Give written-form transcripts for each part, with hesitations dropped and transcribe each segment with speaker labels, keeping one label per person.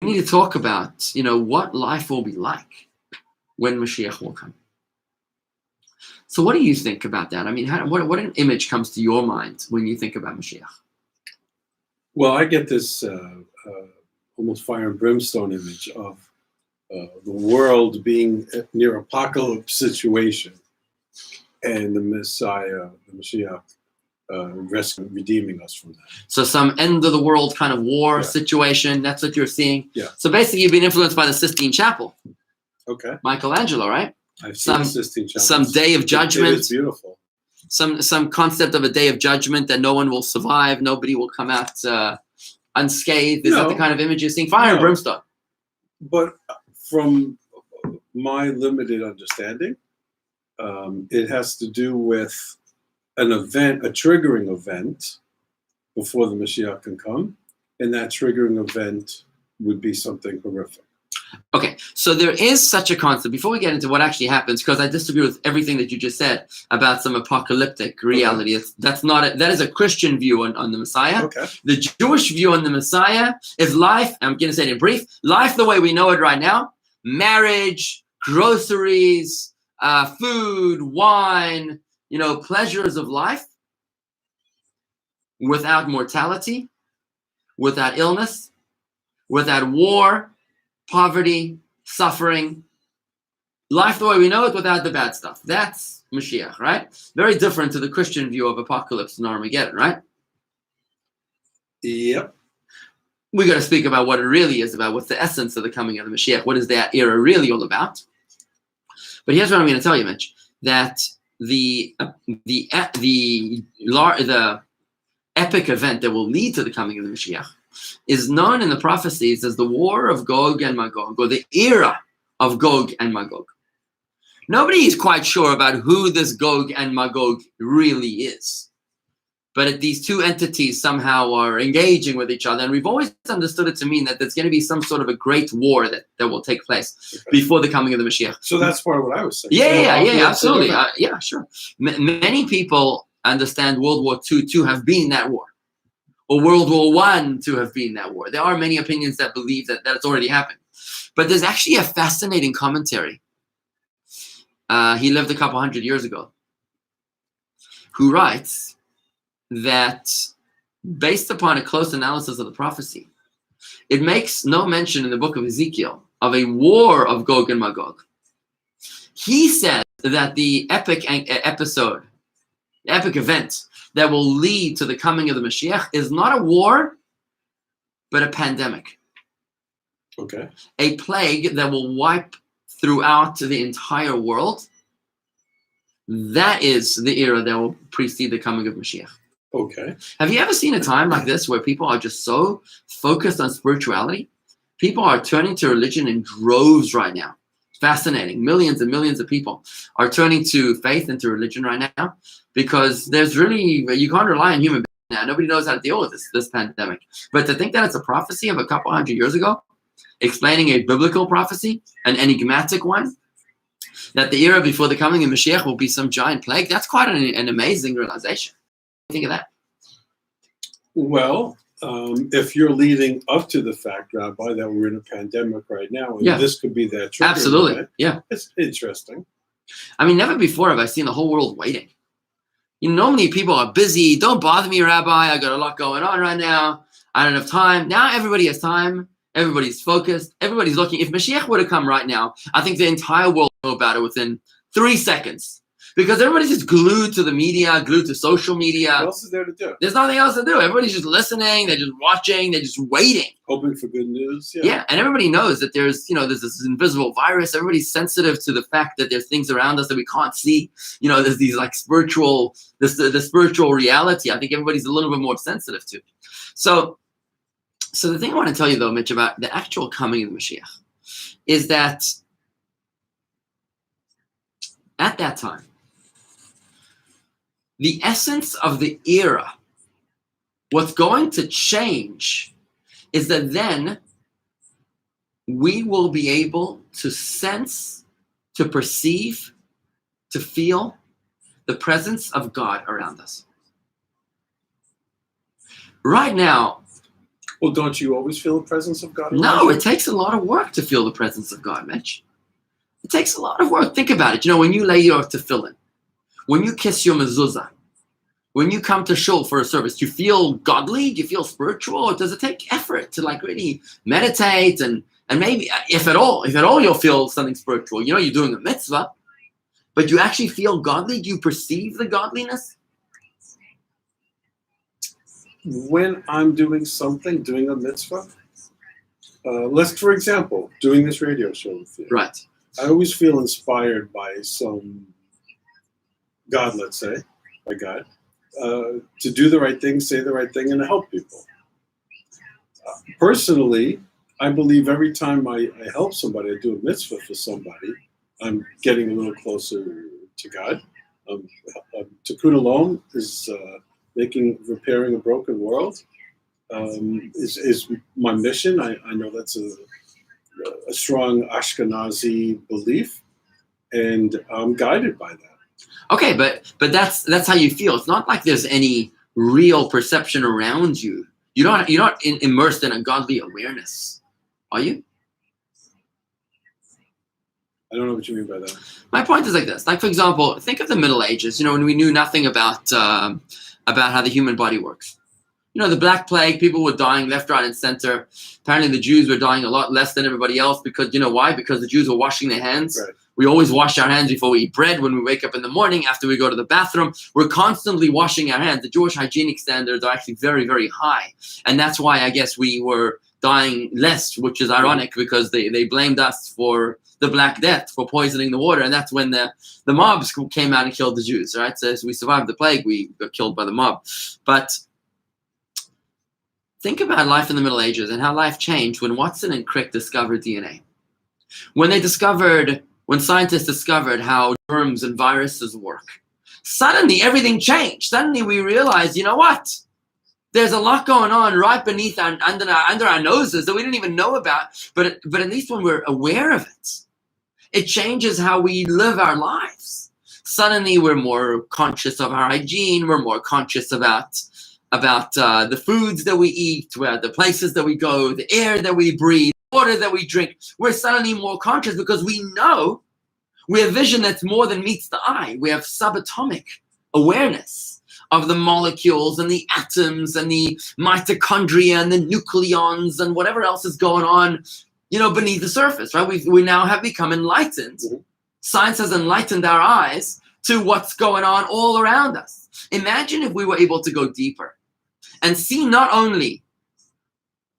Speaker 1: we need to talk about, what life will be like when Mashiach will come. So what do you think about that? I mean, what an image comes to your mind when you think about Mashiach?
Speaker 2: Well, I get this almost fire and brimstone image of the world being near apocalypse situation, and the Messiah, the Mashiach, redeeming us from that.
Speaker 1: So some end of the world kind of war situation. That's what you're seeing.
Speaker 2: Yeah.
Speaker 1: So basically, you've been influenced by the Sistine Chapel.
Speaker 2: Okay.
Speaker 1: Michelangelo, right?
Speaker 2: I've seen the Sistine Chapel.
Speaker 1: Some day of judgment.
Speaker 2: It is beautiful.
Speaker 1: Some concept of a day of judgment that no one will survive. Nobody will come out unscathed. Is that the kind of image you're seeing? Fire and brimstone.
Speaker 2: But from my limited understanding, it has to do with an event, a triggering event before the Mashiach can come. And that triggering event would be something horrific.
Speaker 1: Okay, so there is such a concept. Before we get into what actually happens, because I disagree with everything that you just said about some apocalyptic reality. Okay. That is a Christian view on the Messiah.
Speaker 2: Okay.
Speaker 1: The Jewish view on the Messiah is life, I'm going to say it in brief, life the way we know it right now, marriage, groceries, food, wine, pleasures of life, without mortality, without illness, without war, poverty, suffering, life the way we know it without the bad stuff. That's Mashiach, right? Very different to the Christian view of apocalypse and Armageddon, right?
Speaker 2: Yep.
Speaker 1: We got to speak about what it really is about. What's the essence of the coming of the Mashiach? What is that era really all about? But here's what I'm going to tell you, Mitch, that the epic event that will lead to the coming of the Mashiach is known in the prophecies as the war of Gog and Magog, or the era of Gog and Magog. Nobody is quite sure about who this Gog and Magog really is. But these two entities somehow are engaging with each other, and we've always understood it to mean that there's going to be some sort of a great war that will take place before the coming of the Mashiach.
Speaker 2: So that's part of what I was saying.
Speaker 1: Yeah, absolutely. Yeah, sure. Many people understand World War II to have been that war, or World War I to have been that war. There are many opinions that believe that it's already happened. But there's actually a fascinating commentary. He lived a couple hundred years ago, who writes that based upon a close analysis of the prophecy, it makes no mention in the book of Ezekiel of a war of Gog and Magog. He said that the epic event that will lead to the coming of the Mashiach is not a war, but a pandemic.
Speaker 2: Okay.
Speaker 1: A plague that will wipe throughout the entire world. That is the era that will precede the coming of Mashiach.
Speaker 2: Okay.
Speaker 1: Have you ever seen a time like this where people are just so focused on spirituality? People are turning to religion in droves right now. Fascinating. Millions and millions of people are turning to faith and to religion right now because you can't rely on human beings now. Nobody knows how to deal with this pandemic. But to think that it's a prophecy of a couple hundred years ago, explaining a biblical prophecy, an enigmatic one, that the era before the coming of Mashiach will be some giant plague, that's quite an amazing realization. Think of that.
Speaker 2: Well, if you're leading up to the fact, Rabbi, that we're in a pandemic right now, and this could be that trigger.
Speaker 1: Absolutely,
Speaker 2: event,
Speaker 1: yeah.
Speaker 2: It's interesting.
Speaker 1: I mean, never before have I seen the whole world waiting. Normally people are busy. Don't bother me, Rabbi. I got a lot going on right now. I don't have time. Now everybody has time. Everybody's focused. Everybody's looking. If Mashiach would have come right now, I think the entire world would know about it within 3 seconds. Because everybody's just glued to the media, glued to social media.
Speaker 2: What else is there to do?
Speaker 1: There's nothing else to do. Everybody's just listening. They're just watching. They're just waiting.
Speaker 2: Hoping for good news.
Speaker 1: Yeah, and everybody knows that there's this invisible virus. Everybody's sensitive to the fact that there's things around us that we can't see. There's these like the spiritual reality. I think everybody's a little bit more sensitive to. So the thing I want to tell you though, Mitch, about the actual coming of the Mashiach is that at that time, the essence of the era, what's going to change is that then we will be able to sense, to perceive, to feel the presence of God around us. Right now,
Speaker 2: Well, don't you always feel the presence of God?
Speaker 1: No, it takes a lot of work to feel the presence of God, Mitch. It takes a lot of work. Think about it. You know, when you lay your tefillin, when you kiss your mezuzah, when you come to shul for a service, do you feel godly? Do you feel spiritual? Or does it take effort to like really meditate and maybe, if at all, you'll feel something spiritual. You know, you're doing a mitzvah, but you actually feel godly? Do you perceive the godliness?
Speaker 2: When I'm doing something, doing a mitzvah, for example, doing this radio show with you.
Speaker 1: Right.
Speaker 2: I always feel inspired by some God, let's say, by God, to do the right thing, say the right thing, and to help people. Personally, I believe every time I help somebody, I do a mitzvah for somebody, I'm getting a little closer to God. Tikkun Olam is repairing a broken world is my mission. I know that's a strong Ashkenazi belief, and I'm guided by that.
Speaker 1: Okay, but that's how you feel. It's not like there's any real perception around you. You're not immersed in a godly awareness, are you?
Speaker 2: I don't know what you mean by that.
Speaker 1: My point is like this. Like, for example, think of the Middle Ages. You know, when we knew nothing about how the human body works. You know, the Black Plague, people were dying left, right, and center. Apparently, the Jews were dying a lot less than everybody else because, you know why? Because the Jews were washing their hands.
Speaker 2: Right.
Speaker 1: We always wash our hands before we eat bread, when we wake up in the morning, after we go to the bathroom. We're constantly washing our hands. The Jewish hygienic standards are actually very, very high. And that's why I guess we were dying less, which is ironic because they blamed us for the Black Death, for poisoning the water. And that's when the mobs came out and killed the Jews, right? So as we survived the plague, we got killed by the mob. But think about life in the Middle Ages and how life changed when Watson and Crick discovered DNA. When scientists discovered how germs and viruses work, suddenly everything changed. Suddenly we realized, you know what? There's a lot going on right beneath under our noses that we didn't even know about, but at least when we're aware of it, it changes how we live our lives. Suddenly we're more conscious of our hygiene, we're more conscious about the foods that we eat, the places that we go, the air that we breathe, water that we drink. We're suddenly more conscious because we know we have vision that's more than meets the eye. We have subatomic awareness of the molecules and the atoms and the mitochondria and the nucleons and whatever else is going on, you know, beneath the surface, right? We now have become enlightened. Mm-hmm. Science has enlightened our eyes to what's going on all around us. Imagine if we were able to go deeper and see not only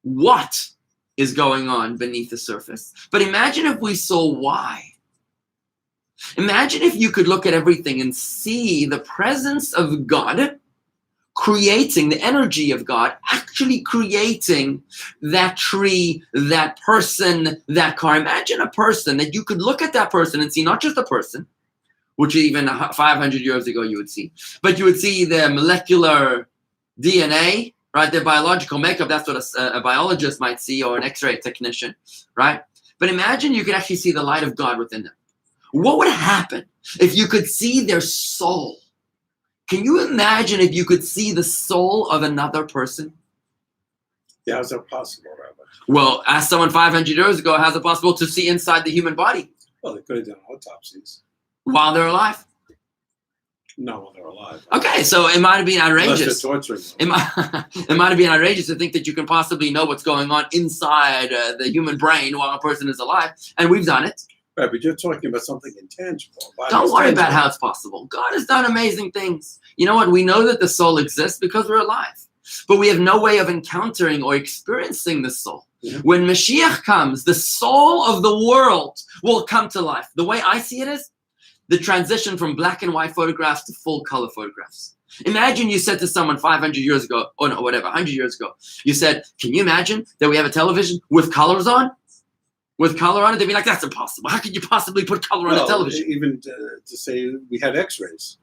Speaker 1: what is going on beneath the surface, but imagine if we saw why. Imagine if you could look at everything and see the presence of God creating the energy of God, actually creating that tree, that person, that car. Imagine a person that you could look at that person and see not just a person, which even 500 years ago you would see, but you would see their molecular DNA, right? Their biological makeup. That's what a biologist might see, or an X-ray technician, right? But imagine you could actually see the light of God within them. What would happen if you could see their soul? Can you imagine if you could see the soul of another person?
Speaker 2: Yeah, how's that possible, Rabbi?
Speaker 1: Well, ask someone 500 years ago, how's it possible to see inside the human body?
Speaker 2: Well, they could have done autopsies.
Speaker 1: While they're alive?
Speaker 2: No, while they're alive.
Speaker 1: Okay, so it might have been outrageous.
Speaker 2: Unless they're torturing them.
Speaker 1: It might have been outrageous to think that you can possibly know what's going on inside the human brain while a person is alive, and we've done it.
Speaker 2: Right, but you're talking about something intangible.
Speaker 1: Don't worry about how it's possible. God has done amazing things. You know what? We know that the soul exists because we're alive. But we have no way of encountering or experiencing the soul. Yeah. When Mashiach comes, the soul of the world will come to life. The way I see it is the transition from black and white photographs to full color photographs. Imagine you said to someone 500 years ago, or no, whatever, 100 years ago, you said, can you imagine that we have a television with colors on? With color on it, they'd be like, that's impossible. How could you possibly put color on a television?
Speaker 2: Even to say we had x-rays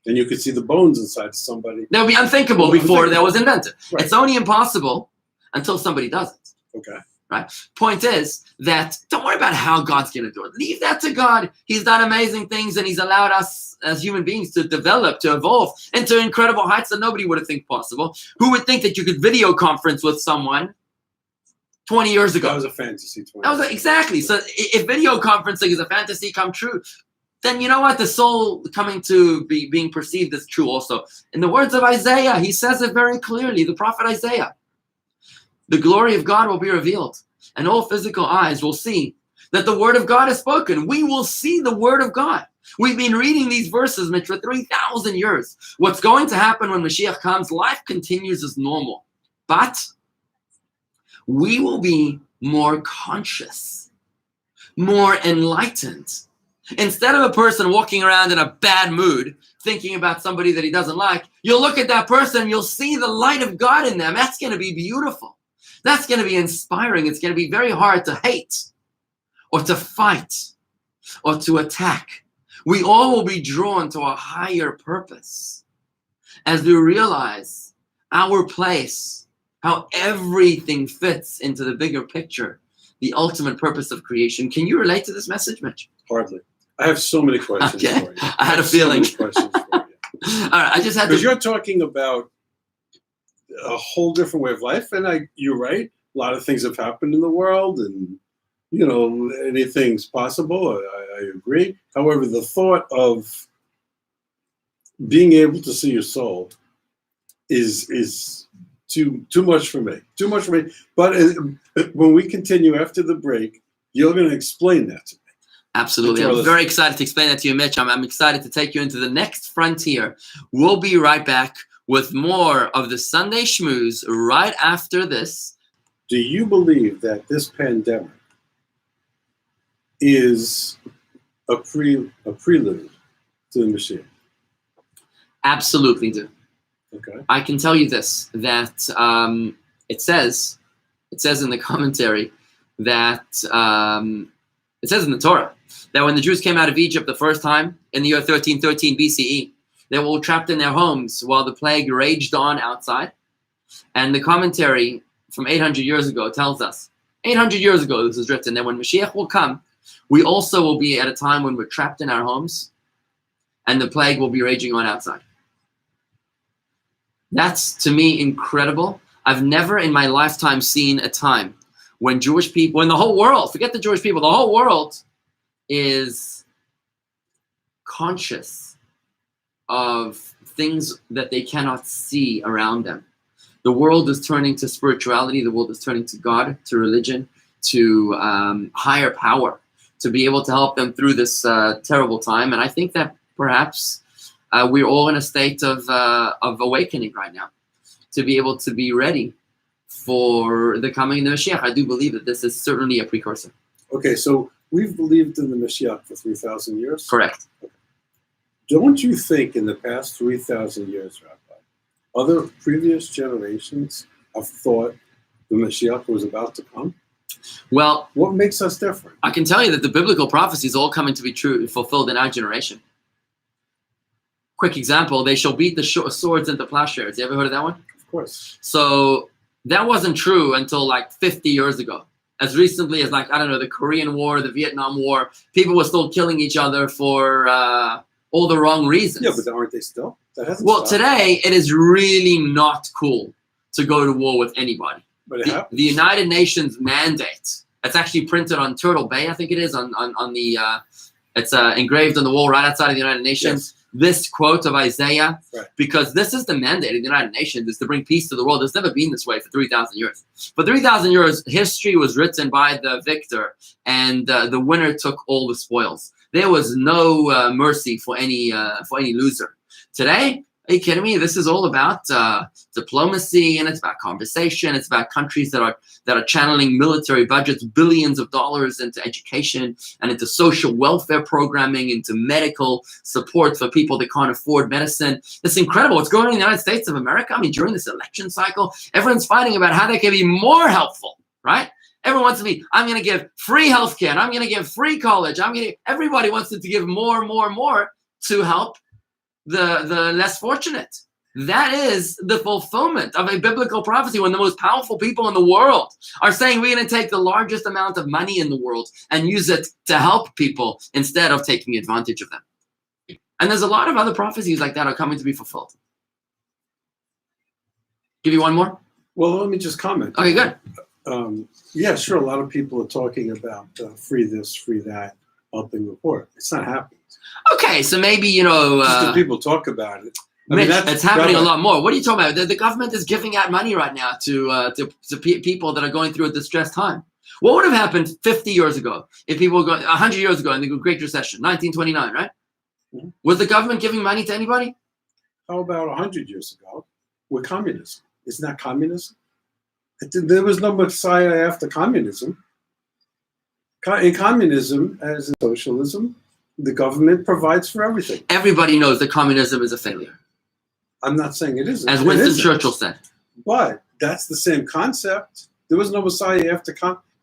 Speaker 2: and you could see the bones inside somebody.
Speaker 1: That would be unthinkable before that was invented.
Speaker 2: Right.
Speaker 1: It's only impossible until somebody does it.
Speaker 2: Okay.
Speaker 1: right? Point is that don't worry about how God's going to do it. Leave that to God. He's done amazing things, and he's allowed us as human beings to develop, to evolve into incredible heights that nobody would have think possible. Who would think that you could video conference with someone 20 years ago?
Speaker 2: That was a fantasy.
Speaker 1: Exactly. So if video conferencing is a fantasy come true, then you know what? The soul coming to be being perceived as true also. In the words of Isaiah, he says it very clearly, the prophet Isaiah. The glory of God will be revealed, and all physical eyes will see that the word of God is spoken. We will see the word of God. We've been reading these verses, Mitch, for 3,000 years. What's going to happen when Mashiach comes? Life continues as normal, but we will be more conscious, more enlightened. Instead of a person walking around in a bad mood, thinking about somebody that he doesn't like, you'll look at that person, you'll see the light of God in them. That's going to be beautiful. That's going to be inspiring. It's going to be very hard to hate or to fight or to attack. We all will be drawn to a higher purpose as we realize our place, how everything fits into the bigger picture, the ultimate purpose of creation. Can you relate to this message, Mitch?
Speaker 2: Hardly. I have so many questions for you.
Speaker 1: I had a feeling.
Speaker 2: So many questions for you.
Speaker 1: All right, I just had to.
Speaker 2: Because you're talking about a whole different way of life, and you're right. A lot of things have happened in the world, and anything's possible. I agree. However, the thought of being able to see your soul is too much for me. Too much for me. But when we continue after the break, you're going to explain that to me.
Speaker 1: Absolutely. I'm very excited to explain that to you, Mitch. I'm excited to take you into the next frontier. We'll be right back with more of the Sunday Schmooze right after this.
Speaker 2: Do you believe that this pandemic is a prelude to the Messiah?
Speaker 1: Absolutely do.
Speaker 2: Okay.
Speaker 1: I can tell you this, that it says in the commentary that it says in the Torah that when the Jews came out of Egypt the first time in the year 1313 BCE, they were all trapped in their homes while the plague raged on outside. And the commentary from 800 years ago tells us, 800 years ago this is written, that when Mashiach will come, we also will be at a time when we're trapped in our homes and the plague will be raging on outside. That's, to me, incredible. I've never in my lifetime seen a time when Jewish people, when the whole world, forget the Jewish people, the whole world is conscious of things that they cannot see around them. The world is turning to spirituality. The world is turning to God, to religion, to higher power, to be able to help them through this terrible time. And I think that perhaps we're all in a state of awakening right now, to be able to be ready for the coming of the Mashiach. I do believe that this is certainly a precursor.
Speaker 2: Okay, so we've believed in the Mashiach for 3,000 years?
Speaker 1: Correct.
Speaker 2: Okay. Don't you think in the past 3,000 years, Rabbi, other previous generations have thought the Mashiach was about to come?
Speaker 1: Well,
Speaker 2: what makes us different?
Speaker 1: I can tell you that the biblical prophecies all coming to be true, fulfilled in our generation. Quick example, they shall beat the swords into plowshares. You ever heard of that one?
Speaker 2: Of course.
Speaker 1: So that wasn't true until like 50 years ago. As recently as the Korean War, the Vietnam War, people were still killing each other for all the wrong reasons.
Speaker 2: Yeah, but aren't they still?
Speaker 1: Well, today it is really not cool to go to war with anybody.
Speaker 2: But
Speaker 1: the United Nations mandate, it's actually printed on Turtle Bay, I think it is, it's engraved on the wall right outside of the United Nations. Yes. This quote of Isaiah, right. Because this is the mandate of the United Nations, is to bring peace to the world. It's never been this way for 3,000 years. For 3,000 years, history was written by the victor, and the winner took all the spoils. There was no mercy for any loser. Today, are you kidding me? This is all about diplomacy, and it's about conversation. It's about countries that are channeling military budgets, billions of dollars into education and into social welfare programming, into medical support for people that can't afford medicine. It's incredible what's going on in the United States of America. I mean, during this election cycle, everyone's fighting about how they can be more helpful, right? Everyone wants to be, I'm going to give free healthcare, and I'm going to give free college. Everybody wants to give more to help the less fortunate. That is the fulfillment of a biblical prophecy when the most powerful people in the world are saying we're going to take the largest amount of money in the world and use it to help people instead of taking advantage of them. And there's a lot of other prophecies like that are coming to be fulfilled. Give you one more?
Speaker 2: Well, let me just comment.
Speaker 1: Okay, good.
Speaker 2: Yeah, sure. A lot of people are talking about free this, free that, helping the poor. It's not happening.
Speaker 1: Okay, so maybe,
Speaker 2: Just that people talk about it.
Speaker 1: Mitch, it's happening a lot more. What are you talking about? The government is giving out money right now to people that are going through a distressed time. What would have happened 50 years ago if people were going 100 years ago in the Great Recession, 1929, right?
Speaker 2: Mm-hmm.
Speaker 1: Was the government giving money to anybody?
Speaker 2: How about 100 years ago with communism? Isn't that communism? There was no Messiah after communism. In communism, as in socialism, the government provides for everything.
Speaker 1: Everybody knows that communism is a failure.
Speaker 2: I'm not saying it isn't.
Speaker 1: As Winston Churchill said.
Speaker 2: But that's the same concept. There was no Messiah after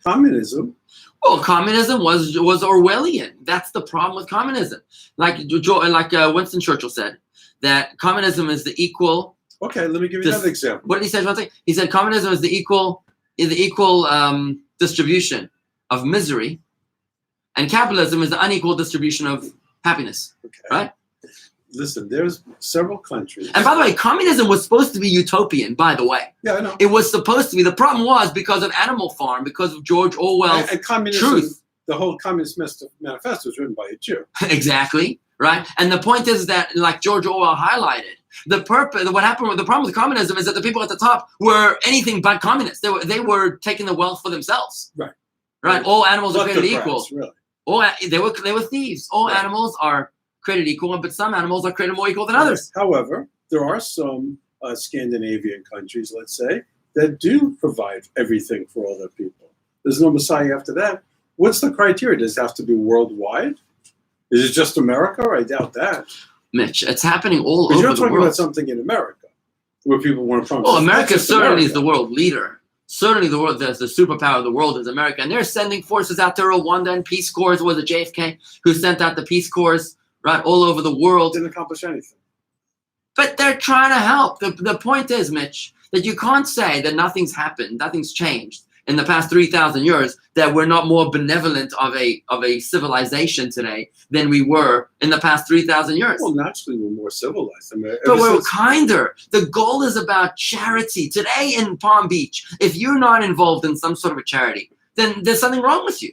Speaker 2: communism.
Speaker 1: Well, communism was Orwellian. That's the problem with communism. Like Winston Churchill said, that communism is the equal.
Speaker 2: Okay, let me give you another example.
Speaker 1: What did he say? One thing? He said communism is the equal distribution of misery, and capitalism is the unequal distribution of happiness.
Speaker 2: Okay.
Speaker 1: Right?
Speaker 2: Listen, there's several countries.
Speaker 1: And by the way, communism was supposed to be utopian, by the way.
Speaker 2: Yeah, I know.
Speaker 1: It was supposed to be. The problem was because of Animal Farm, because of George Orwell's
Speaker 2: and communism,
Speaker 1: truth.
Speaker 2: The whole Communist Manifesto was written by a Jew.
Speaker 1: Exactly, right? And the point is that, like George Orwell highlighted, the problem with communism is that the people at the top were anything but communists. They were taking the wealth for themselves.
Speaker 2: Right.
Speaker 1: Right? All animals are created equal.
Speaker 2: Really.
Speaker 1: They were thieves. All animals are created equal, but some animals are created more equal than others.
Speaker 2: However, there are some Scandinavian countries, let's say, that do provide everything for all their people. There's no Messiah after that. What's the criteria? Does it have to be worldwide? Is it just America? I doubt that.
Speaker 1: Mitch, it's happening all over the world.
Speaker 2: You're talking about something in America where people want to promise.
Speaker 1: Well, America certainly is the world leader. Certainly the superpower of the world is America. And they're sending forces out to Rwanda and Peace Corps. Was it JFK who sent out the Peace Corps? Right, all over the world.
Speaker 2: Didn't accomplish anything.
Speaker 1: But they're trying to help. The point is, Mitch, that you can't say that nothing's happened, nothing's changed in the past 3,000 years, that we're not more benevolent of a civilization today than we were in the past 3,000 years.
Speaker 2: Well, naturally, we're more civilized. I mean,
Speaker 1: but we're kinder. The goal is about charity. Today in Palm Beach, if you're not involved in some sort of a charity, then there's something wrong with you.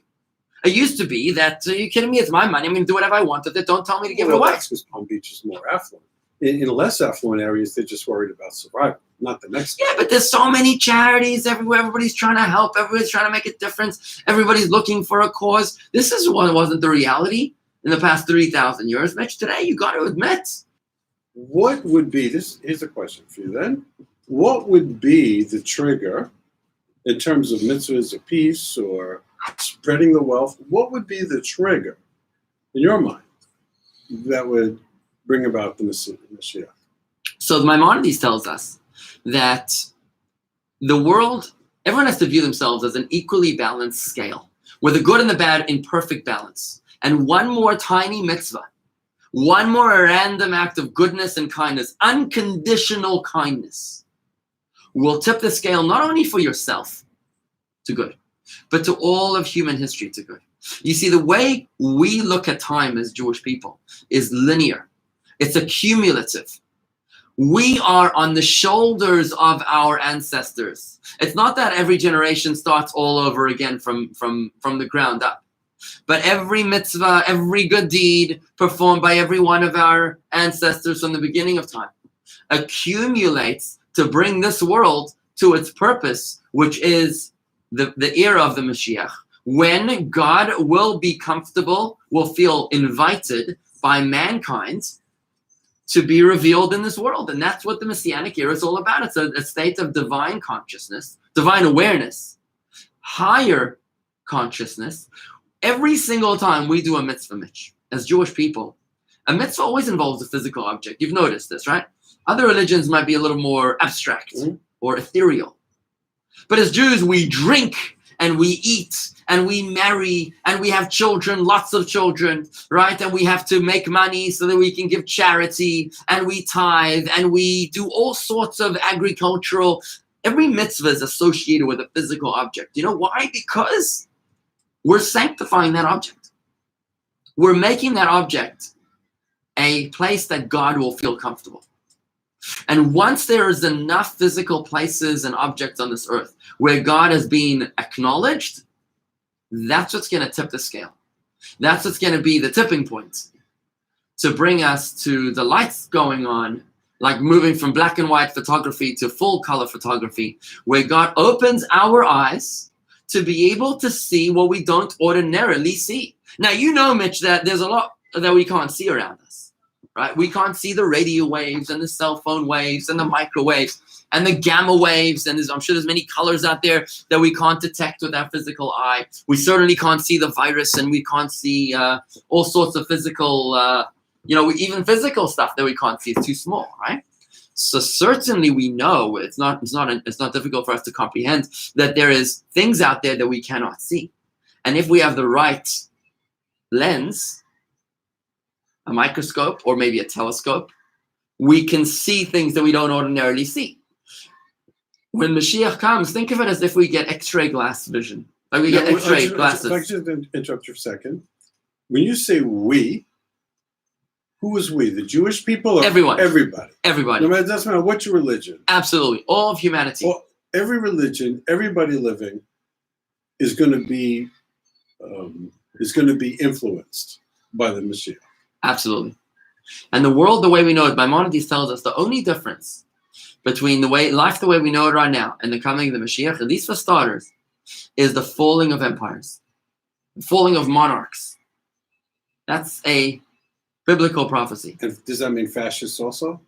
Speaker 1: It used to be that, are you kidding me? It's my money. I'm going to do whatever I want with it. Don't tell me to give it away.
Speaker 2: That's because Palm Beach is more affluent. In less affluent areas, they're just worried about survival, not the next.
Speaker 1: Yeah, but there's so many charities everywhere. Everybody's trying to help. Everybody's trying to make a difference. Everybody's looking for a cause. This is what wasn't the reality in the past 3,000 years. Mitch, today you got to admit.
Speaker 2: What would be, here's a question for you then. What would be the trigger in terms of mitzvahs of peace or spreading the wealth? What would be the trigger in your mind that would bring about the Mashiach?
Speaker 1: So Maimonides tells us that the world, everyone has to view themselves as an equally balanced scale, where the good and the bad in perfect balance. And one more tiny mitzvah, one more random act of goodness and kindness, unconditional kindness, will tip the scale not only for yourself to good, but to all of human history to good. You see, the way we look at time as Jewish people is linear. It's accumulative. We are on the shoulders of our ancestors. It's not that every generation starts all over again from the ground up. But every mitzvah, every good deed performed by every one of our ancestors from the beginning of time accumulates to bring this world to its purpose, which is the era of the Mashiach, when God will be comfortable, will feel invited by mankind to be revealed in this world. And that's what the Messianic era is all about. It's a state of divine consciousness, divine awareness, higher consciousness. Every single time we do a mitzvah, Mitch, as Jewish people, a mitzvah always involves a physical object. You've noticed this, right? Other religions might be a little more abstract or ethereal. But as Jews, we drink and we eat and we marry and we have children, lots of children, right? And we have to make money so that we can give charity, and we tithe, and we do all sorts of agricultural. Every mitzvah is associated with a physical object. You know why? Because we're sanctifying that object. We're making that object a place that God will feel comfortable. And once there is enough physical places and objects on this earth where God has been acknowledged, that's what's going to tip the scale. That's what's going to be the tipping point to bring us to the lights going on, like moving from black and white photography to full color photography, where God opens our eyes to be able to see what we don't ordinarily see. Now, you know, Mitch, that there's a lot that we can't see around us, right? We can't see the radio waves and the cell phone waves and the microwaves and the gamma waves, and I'm sure there's many colors out there that we can't detect with our physical eye. We certainly can't see the virus, and we can't see all sorts of physical, even physical stuff that we can't see. It's too small, right? So certainly we know it's not difficult for us to comprehend that there is things out there that we cannot see, and if we have the right lens, a microscope or maybe a telescope, we can see things that we don't ordinarily see. When Mashiach comes, think of it as if we get X-ray glass vision. Like we get X-ray glasses.
Speaker 2: If I could just interrupt you for a second. When you say we, who is we? The Jewish people or
Speaker 1: everyone?
Speaker 2: Everybody.
Speaker 1: Everybody.
Speaker 2: No matter, doesn't matter what's your religion.
Speaker 1: Absolutely. All of humanity.
Speaker 2: Well, every religion, everybody living is going to be influenced by the Mashiach.
Speaker 1: Absolutely. And the world, the way we know it, Maimonides tells us the only difference between the way we know it right now and the coming of the Mashiach, at least for starters, is the falling of empires, the falling of monarchs. That's a biblical prophecy.
Speaker 2: And does that mean fascists also?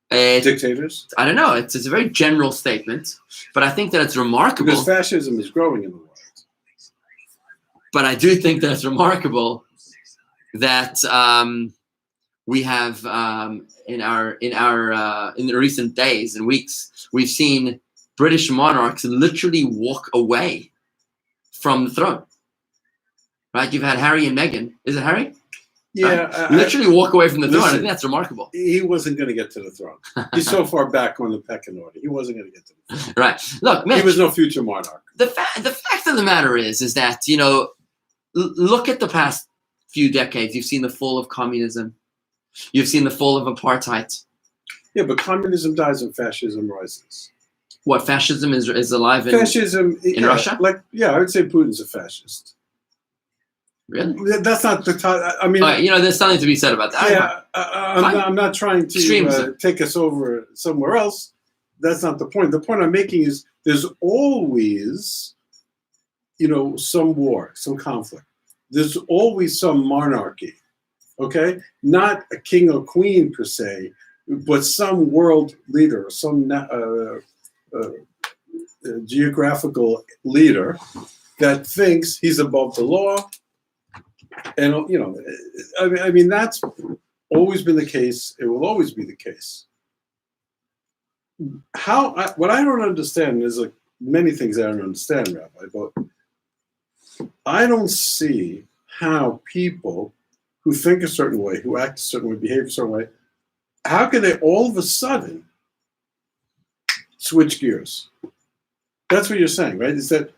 Speaker 2: Dictators?
Speaker 1: I don't know. It's a very general statement, but I think that it's remarkable.
Speaker 2: Because fascism is growing in the world.
Speaker 1: But I do think that it's remarkable that we have in the recent days and weeks, we've seen British monarchs literally walk away from the throne. Right? You've had Harry and Meghan. Is it Harry?
Speaker 2: Yeah.
Speaker 1: Literally walk away from the throne. I think that's remarkable.
Speaker 2: He wasn't going to get to the throne. He's so far back on the pecking order. He wasn't going to get to the throne.
Speaker 1: Right. Look, Mitch,
Speaker 2: he was no future monarch.
Speaker 1: The fact of the matter is that, look at the past few decades. You've seen the fall of communism. You've seen the fall of apartheid.
Speaker 2: Yeah, but communism dies and fascism rises.
Speaker 1: What, fascism is alive in Russia?
Speaker 2: I would say Putin's a fascist.
Speaker 1: Really?
Speaker 2: That's not the time. I mean,
Speaker 1: there's something to be said about that.
Speaker 2: Yeah, I'm not trying to take us over somewhere else. That's not the point. The point I'm making is there's always, some war, some conflict. There's always some monarchy, okay? Not a king or queen per se, but some world leader, some geographical leader that thinks he's above the law. And, I mean, that's always been the case. It will always be the case. What I don't understand is many things I don't understand, Rabbi, but I don't see how people who think a certain way, who act a certain way, behave a certain way, how can they all of a sudden switch gears? That's what you're saying, right? Is that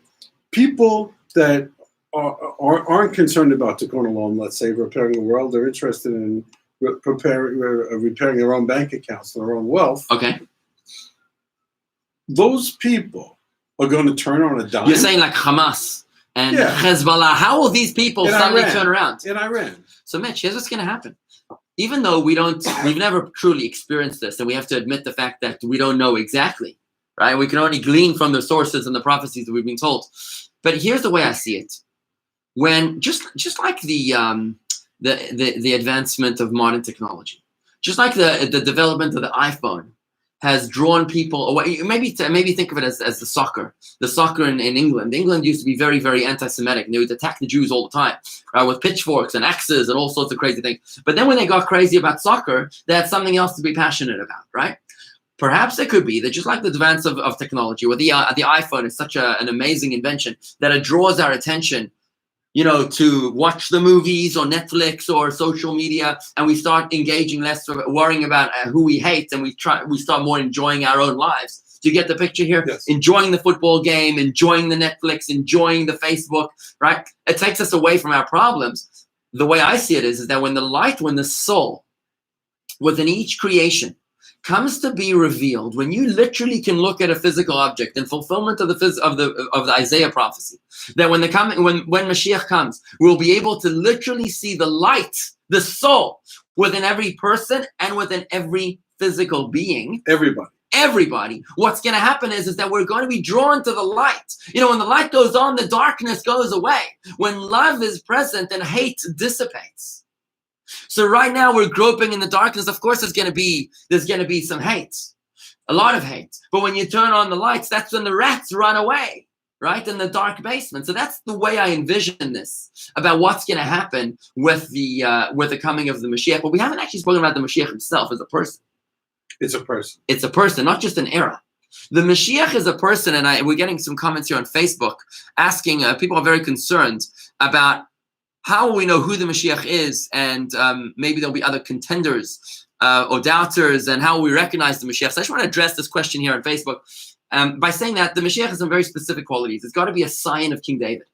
Speaker 2: people that aren't concerned about Tikkun Olam, let's say, repairing the world, they're interested in repairing their own bank accounts, their own wealth.
Speaker 1: Okay.
Speaker 2: Those people are going to turn on a dime.
Speaker 1: You're saying like Hamas and Hezbollah. How will these people suddenly turn around?
Speaker 2: In Iran.
Speaker 1: So Mitch, here's what's going to happen. Even though we've never truly experienced this, and we have to admit the fact that we don't know exactly, right? We can only glean from the sources and the prophecies that we've been told. But here's the way I see it. When just like the advancement of modern technology, just like the development of the iPhone has drawn people away. Maybe think of it as the soccer. The soccer in England. England used to be very, very anti-Semitic. And they would attack the Jews all the time, right, with pitchforks and axes and all sorts of crazy things. But then when they got crazy about soccer, they had something else to be passionate about, right? Perhaps it could be that just like the advance of technology, where the iPhone is such an amazing invention that it draws our attention, to watch the movies or Netflix or social media, and we start engaging less, worrying about who we hate, and we start more enjoying our own lives. Do you get the picture here?
Speaker 2: Yes.
Speaker 1: Enjoying the football game, enjoying the Netflix, enjoying the Facebook, right? It takes us away from our problems. The way I see it is that when the soul within each creation comes to be revealed, when you literally can look at a physical object in fulfillment of the Isaiah prophecy, that when Mashiach comes, we'll be able to literally see the light, the soul within every person and within every physical being. Everybody. What's going to happen is that we're going to be drawn to the light. When the light goes on, the darkness goes away. When love is present and hate dissipates. So right now we're groping in the darkness. Of course, there's going to be some hate, a lot of hate. But when you turn on the lights, that's when the rats run away, right? In the dark basement. So that's the way I envision this about what's going to happen with the coming of the Mashiach. But we haven't actually spoken about the Mashiach himself as a person.
Speaker 2: It's a person.
Speaker 1: It's a person, not just an era. The Mashiach is a person, and we're getting some comments here on Facebook asking. People are very concerned about how will we know who the Mashiach is, and maybe there'll be other contenders or doubters, and how will we recognize the Mashiach? So I just want to address this question here on Facebook by saying that the Mashiach has some very specific qualities. It's got to be a scion of King David.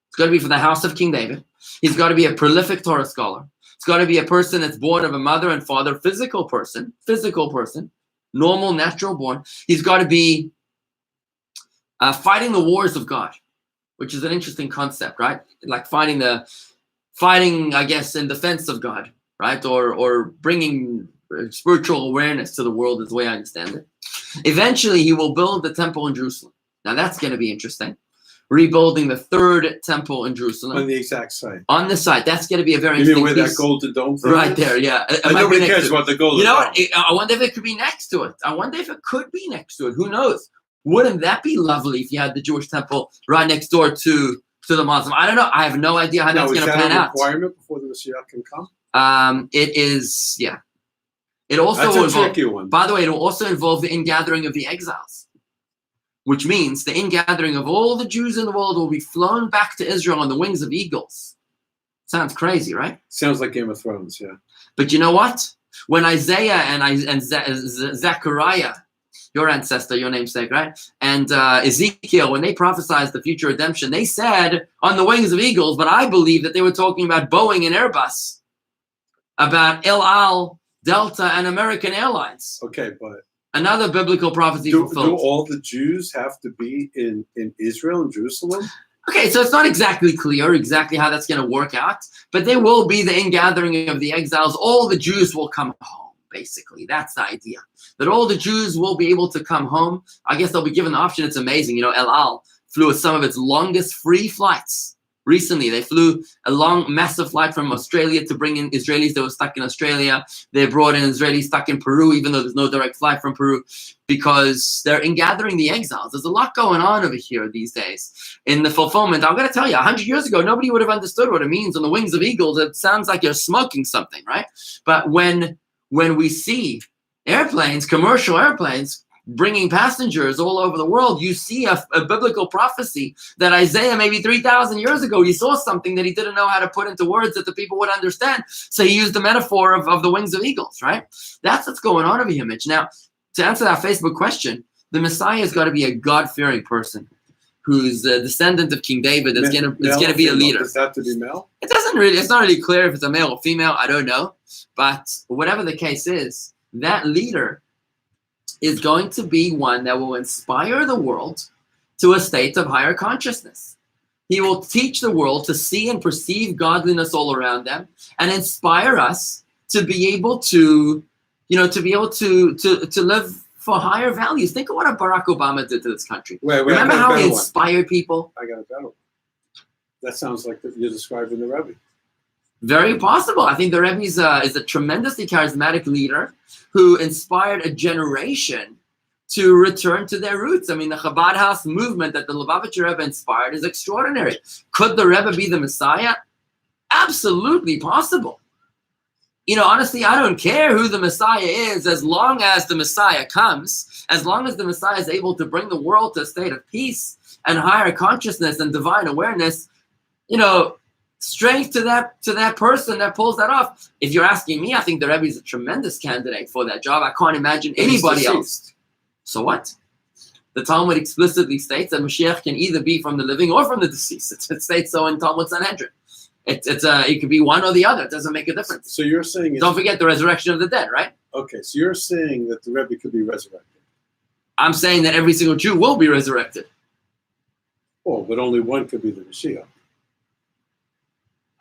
Speaker 1: It's got to be from the house of King David. He's got to be a prolific Torah scholar. It's got to be a person that's born of a mother and father, physical person, normal, natural born. He's got to be fighting the wars of God, which is an interesting concept, right? Like fighting, I guess, in defense of God, right? Or bringing spiritual awareness to the world is the way I understand it. Eventually, he will build the temple in Jerusalem. Now, that's going to be interesting. Rebuilding the third temple in Jerusalem.
Speaker 2: On the exact site.
Speaker 1: On the site. That's going to be a very
Speaker 2: interesting
Speaker 1: interesting
Speaker 2: where that golden dome thing
Speaker 1: right
Speaker 2: is?
Speaker 1: There, yeah.
Speaker 2: Nobody cares about the golden dome.
Speaker 1: I wonder if it could be next to it. I wonder if it could be next to it. Who knows? Wouldn't that be lovely if you had the Jewish temple right next door to the Muslim? I don't know. I have no idea how that's going to pan out.
Speaker 2: Is that a requirement before the Messiah can come?
Speaker 1: It is, yeah. It also
Speaker 2: that's a tricky one.
Speaker 1: By the way, it will also involve the ingathering of the exiles, which means the ingathering of all the Jews in the world will be flown back to Israel on the wings of eagles. Sounds crazy, right?
Speaker 2: Sounds like Game of Thrones, yeah.
Speaker 1: But you know what? When Isaiah and Zechariah, your ancestor, your namesake, right? And Ezekiel, when they prophesied the future redemption, they said on the wings of eagles, but I believe that they were talking about Boeing and Airbus, about El Al, Delta, and American Airlines.
Speaker 2: Okay, but
Speaker 1: another biblical prophecy fulfilled.
Speaker 2: Do all the Jews have to be in Israel and Jerusalem?
Speaker 1: Okay, so it's not exactly clear exactly how that's going to work out, but there will be the ingathering of the exiles. All the Jews will come home, basically. That's the idea. That all the Jews will be able to come home. I guess they'll be given the option. It's amazing. El Al flew some of its longest free flights. Recently, they flew a long, massive flight from Australia to bring in Israelis that were stuck in Australia. They brought in Israelis stuck in Peru, even though there's no direct flight from Peru, because they're ingathering the exiles. There's a lot going on over here these days. In the fulfillment, I'm going to tell you, 100 years ago, nobody would have understood what it means on the wings of eagles. It sounds like you're smoking something, right? But when we see airplanes, commercial airplanes, bringing passengers all over the world, you see a biblical prophecy that Isaiah, maybe 3,000 years ago, he saw something that he didn't know how to put into words that the people would understand. So he used the metaphor of the wings of eagles, right? That's what's going on over here, Mitch. Now, to answer that Facebook question, the Messiah has got to be a God-fearing person who's a descendant of King David. It's going to be a leader.
Speaker 2: Does that have to be male?
Speaker 1: It's not really clear if it's a male or female. I don't know. But whatever the case is, that leader is going to be one that will inspire the world to a state of higher consciousness. He will teach the world to see and perceive godliness all around them and inspire us to be able to, to live for higher values. Think of what Barack Obama did to this country. Remember how he inspired people?
Speaker 2: I got a better one. That sounds like you're describing the Rebbe.
Speaker 1: Very possible. I think the Rebbe is a tremendously charismatic leader who inspired a generation to return to their roots. I mean, the Chabad House movement that the Lubavitcher Rebbe inspired is extraordinary. Could the Rebbe be the Messiah? Absolutely possible. honestly, I don't care who the Messiah is, as long as the Messiah comes, as long as the Messiah is able to bring the world to a state of peace and higher consciousness and divine awareness, strength to that person that pulls that off. If you're asking me, I think the Rebbe is a tremendous candidate for that job. I can't imagine anybody else. So what? The Talmud explicitly states that Mashiach can either be from the living or from the deceased. It states so in Talmud Sanhedrin. It could be one or the other. It doesn't make a difference.
Speaker 2: So you're saying...
Speaker 1: Don't forget the resurrection of the dead, right?
Speaker 2: Okay, so you're saying that the Rebbe could be resurrected.
Speaker 1: I'm saying that every single Jew will be resurrected.
Speaker 2: Oh, but only one could be the Mashiach.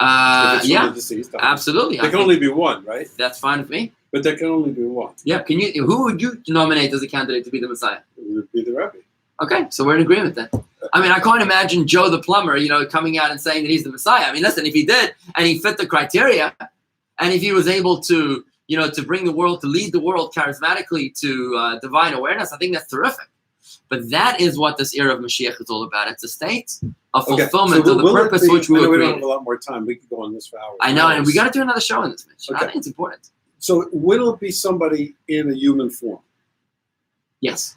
Speaker 1: Yeah,
Speaker 2: deceased,
Speaker 1: absolutely.
Speaker 2: There can only be one, right?
Speaker 1: That's fine with me.
Speaker 2: But there can only be one.
Speaker 1: Yeah, who would you nominate as a candidate to be the Messiah?
Speaker 2: It would be the Rebbe.
Speaker 1: Okay, so we're in agreement then. I mean, I can't imagine Joe the plumber, coming out and saying that he's the Messiah. I mean, listen, if he did and he fit the criteria, and if he was able to, to bring the world, to lead the world charismatically to divine awareness, I think that's terrific. But that is what this era of Mashiach is all about. It's a state of fulfillment of the purpose which we were created.
Speaker 2: We don't have a lot more time. We could go on this for hours.
Speaker 1: I know, and we got to do another show on this, Mitch.
Speaker 2: Okay.
Speaker 1: I think it's important.
Speaker 2: So will it be somebody in a human form?
Speaker 1: Yes.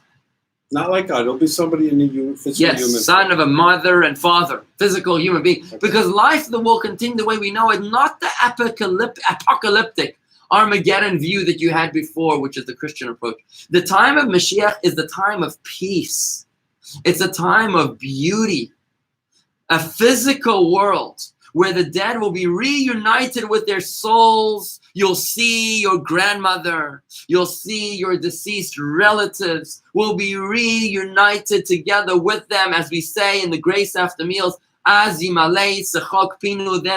Speaker 2: Not like God. It'll be somebody in a human
Speaker 1: Yes,
Speaker 2: human
Speaker 1: son
Speaker 2: form.
Speaker 1: of a mother and father, physical human being.
Speaker 2: Okay.
Speaker 1: Because life will continue the way we know it, not the apocalyptic Armageddon view that you had before, which is the Christian approach. The time of Mashiach is the time of peace. It's a time of beauty. A physical world where the dead will be reunited with their souls. You'll see your grandmother. You'll see your deceased relatives will be reunited together with them, as we say in the grace after meals. Then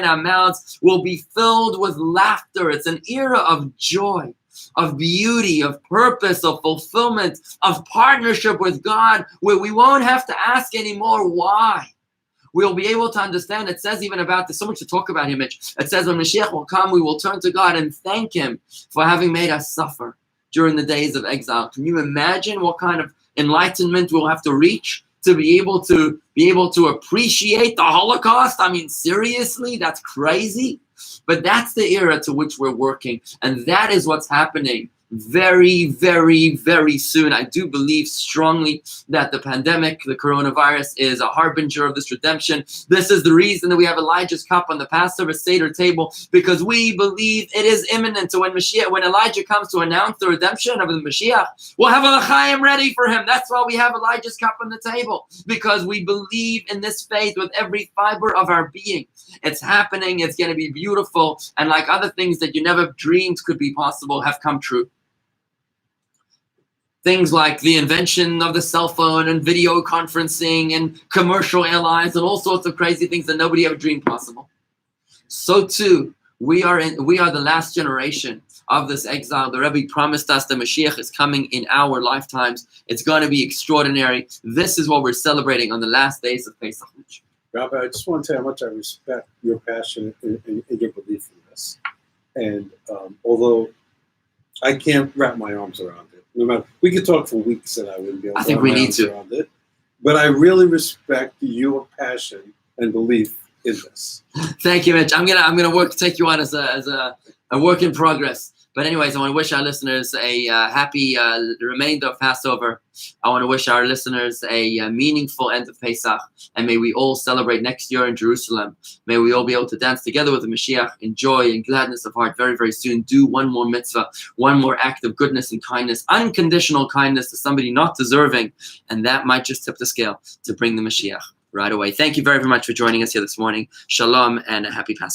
Speaker 1: our mouths will be filled with laughter. It's an era of joy, of beauty, of purpose, of fulfillment, of partnership with God, where we won't have to ask anymore why. We'll be able to understand. It says even about this, so much to talk about here, Mitch. It says when Mashiach will come, we will turn to God and thank him for having made us suffer during the days of exile. Can you imagine what kind of enlightenment we'll have to reach to be able to appreciate the Holocaust? I mean, seriously, that's crazy. But that's the era to which we're working, and that is what's happening very, very, very soon. I do believe strongly that the pandemic, the coronavirus, is a harbinger of this redemption. This is the reason that we have Elijah's cup on the Passover Seder table, because we believe it is imminent. So when Elijah comes to announce the redemption of the Mashiach, we'll have a l'chaim ready for him. That's why we have Elijah's cup on the table, because we believe in this faith with every fiber of our being. It's happening. It's going to be beautiful. And like other things that you never dreamed could be possible have come true. Things like the invention of the cell phone and video conferencing and commercial airlines and all sorts of crazy things that nobody ever dreamed possible. So too, we are the last generation of this exile. The Rebbe promised us the Mashiach is coming in our lifetimes. It's going to be extraordinary. This is what we're celebrating on the last days of Pesach.
Speaker 2: Rabbi, I just want to say how much I respect your passion and your belief in this. And although I can't wrap my arms around it, no matter, we could talk for weeks and I wouldn't be able to wrap my arms around it. But I really respect your passion and belief in this. Thank
Speaker 1: you, Mitch. I'm gonna take you on as a work in progress. But anyways, I want to wish our listeners a happy remainder of Passover. I want to wish our listeners a meaningful end of Pesach. And may we all celebrate next year in Jerusalem. May we all be able to dance together with the Mashiach in joy and gladness of heart very, very soon. Do one more mitzvah, one more act of goodness and kindness, unconditional kindness to somebody not deserving. And that might just tip the scale to bring the Mashiach right away. Thank you very, very much for joining us here this morning. Shalom and a happy Passover.